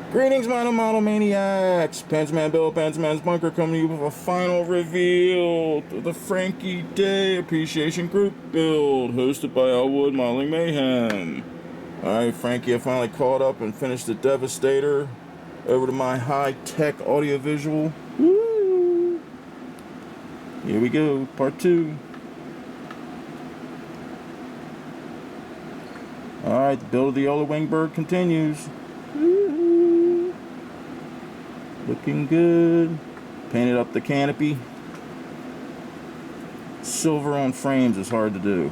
Greetings, model maniacs! Pantsman Bill, Pantsman's Bunker, coming to you with a final reveal of the Frankie Day Appreciation Group build, hosted by Elwood Modeling Mayhem. Alright, Frankie, I finally caught up and finished the Devastator. Over to my high-tech audiovisual. Woo! Here we go, part 2. Alright, the build of the Yellow Wing Bird continues. Woo-hoo. Looking good. Painted up the canopy. Silver on frames is hard to do.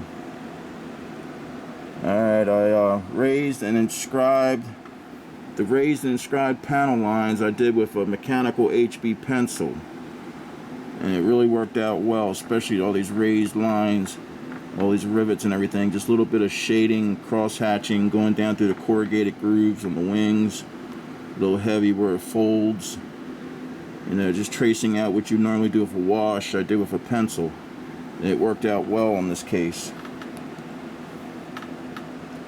Alright, I raised and inscribed. The raised and inscribed panel lines I did with a mechanical HB pencil. And it really worked out well, especially all these raised lines, all these rivets and everything. Just a little bit of shading, cross hatching, going down through the corrugated grooves on the wings. A little heavy where it folds. You know, just tracing out what you normally do with a wash, I did with a pencil. And it worked out well in this case.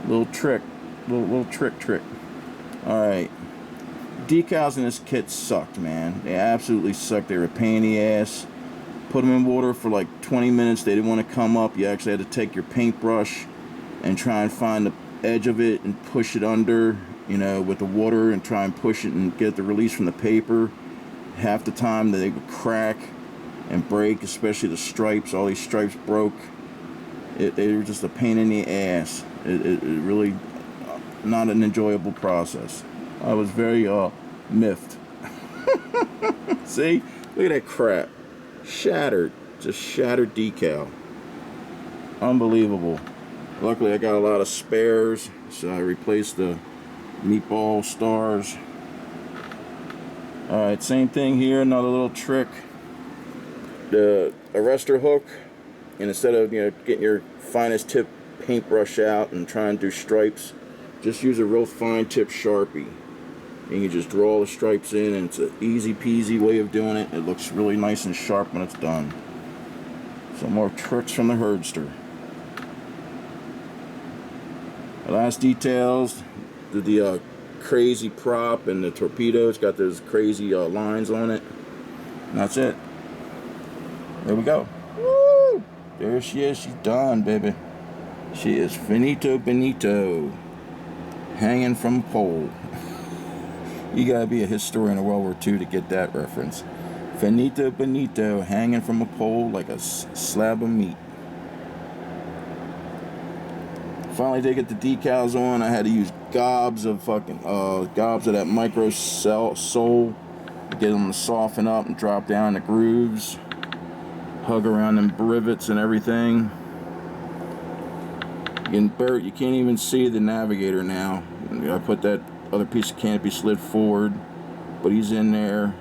Little trick. Little trick. Alright. Decals in this kit sucked, man. They absolutely sucked. They were a pain in the ass. Put them in water for like 20 minutes. They didn't want to come up. You actually had to take your paintbrush and try and find the edge of it and push it under, you know, with the water and try and push it and get the release from the paper. Half the time they would crack and break, especially the stripes. All these stripes broke. They were just a pain in the ass. It really not an enjoyable process. I was very miffed. See? Look at that crap. Shattered. Just shattered decal. Unbelievable. Luckily I got a lot of spares, so I replaced the meatball stars. Alright, same thing here, another little trick. The arrestor hook, and instead of, you know, getting your finest tip paintbrush out and trying to do stripes, just use a real fine tip Sharpie. And you just draw the stripes in, and it's an easy peasy way of doing it. It looks really nice and sharp when it's done. Some more tricks from the herdster. The last details, the crazy prop and the torpedo. It's got those crazy lines on it. And that's it. There we go. Woo! There she is. She's done, baby. She is finito benito. Hanging from a pole. You gotta be a historian of World War II to get that reference. Finito benito, hanging from a pole like a slab of meat. Finally did get the decals on. I had to use gobs of that micro sole to get them to soften up and drop down the grooves. Hug around them rivets and everything. You can't even see the navigator now. I put that other piece of canopy slid forward, but he's in there.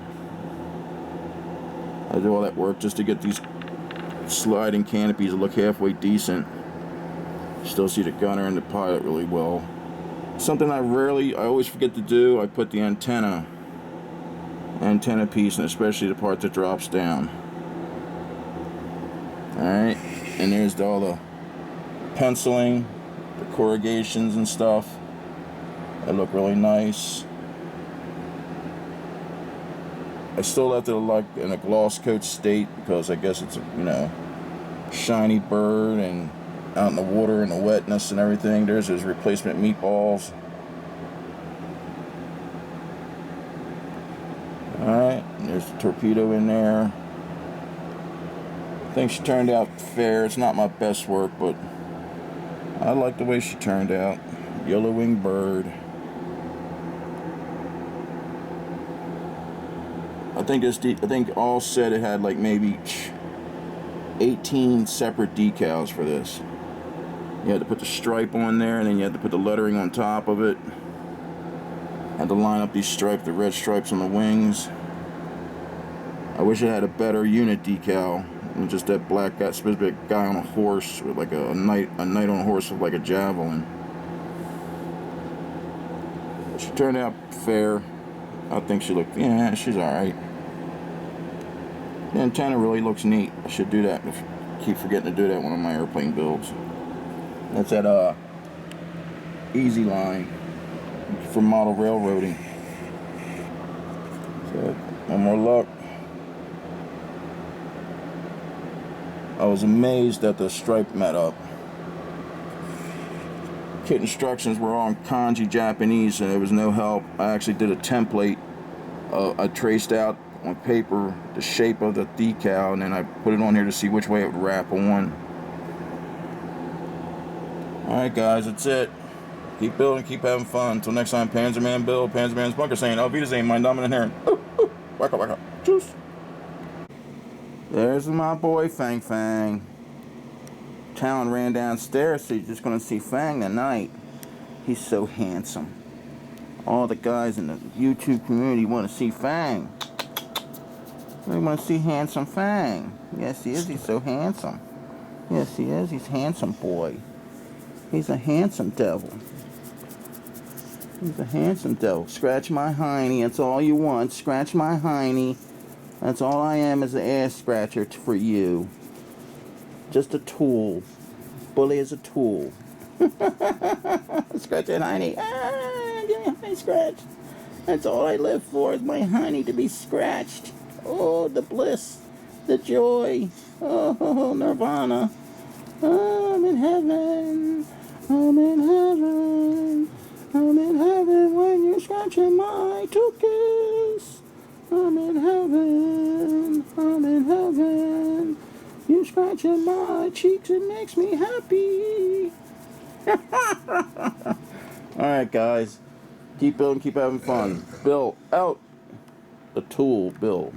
I do all that work just to get these sliding canopies to look halfway decent. Still see the gunner and the pilot really well. Something I always forget to do, I put the antenna piece, and especially the part that drops down. Alright, and there's all the penciling, the corrugations and stuff. They look really nice. I still left it like in a gloss coat state because I guess it's a, you know, shiny bird and out in the water and the wetness and everything. There's his replacement meatballs. Alright, there's the torpedo in there. I think she turned out fair. It's not my best work, but I like the way she turned out. Yellow winged bird. I think all said it had like maybe 18 separate decals for this. You had to put the stripe on there, and then you had to put the lettering on top of it. Had to line up these stripes, the red stripes on the wings. I wish I had a better unit decal than just that black guy, specific guy on a horse with like a knight on a horse with like a javelin. She turned out fair. I think she looked, yeah, she's alright. The antenna really looks neat. I should do that. I keep forgetting to do that one of my airplane builds. That's that easy line for model railroading. So, one more luck. I was amazed that the stripe met up. Kit instructions were all in kanji Japanese, so there was no help. I actually did a template. I traced out on paper the shape of the decal, and then I put it on here to see which way it would wrap on. Alright guys, that's it. Keep building, keep having fun. Until next time, Panzerman Bill, Panzerman's Bunker saying, Auf Wiedersehen, mein Damen und Herren. Waka waka. Tschüss. There's my boy Fang Fang. Talon ran downstairs, so you're just going to see Fang tonight. He's so handsome. All the guys in the YouTube community want to see Fang. They want to see handsome Fang. Yes, he is. He's so handsome. Yes, he is. He's a handsome boy. He's a handsome devil. He's a handsome devil. Scratch my hiney. That's all you want. Scratch my hiney. That's all I am, is an ass scratcher for you. Just a tool. Bully is a tool. Scratch that hiney. Ah, give me a honey scratch. That's all I live for, is my honey to be scratched. Oh, the bliss. The joy. Oh, nirvana. Oh, I'm in heaven. I'm in heaven. I'm in heaven when you're scratching my tuchus. I'm in heaven. I'm in heaven. You scratching my cheeks, it makes me happy. Alright guys, keep building, keep having fun. Bill out. The tool, Bill.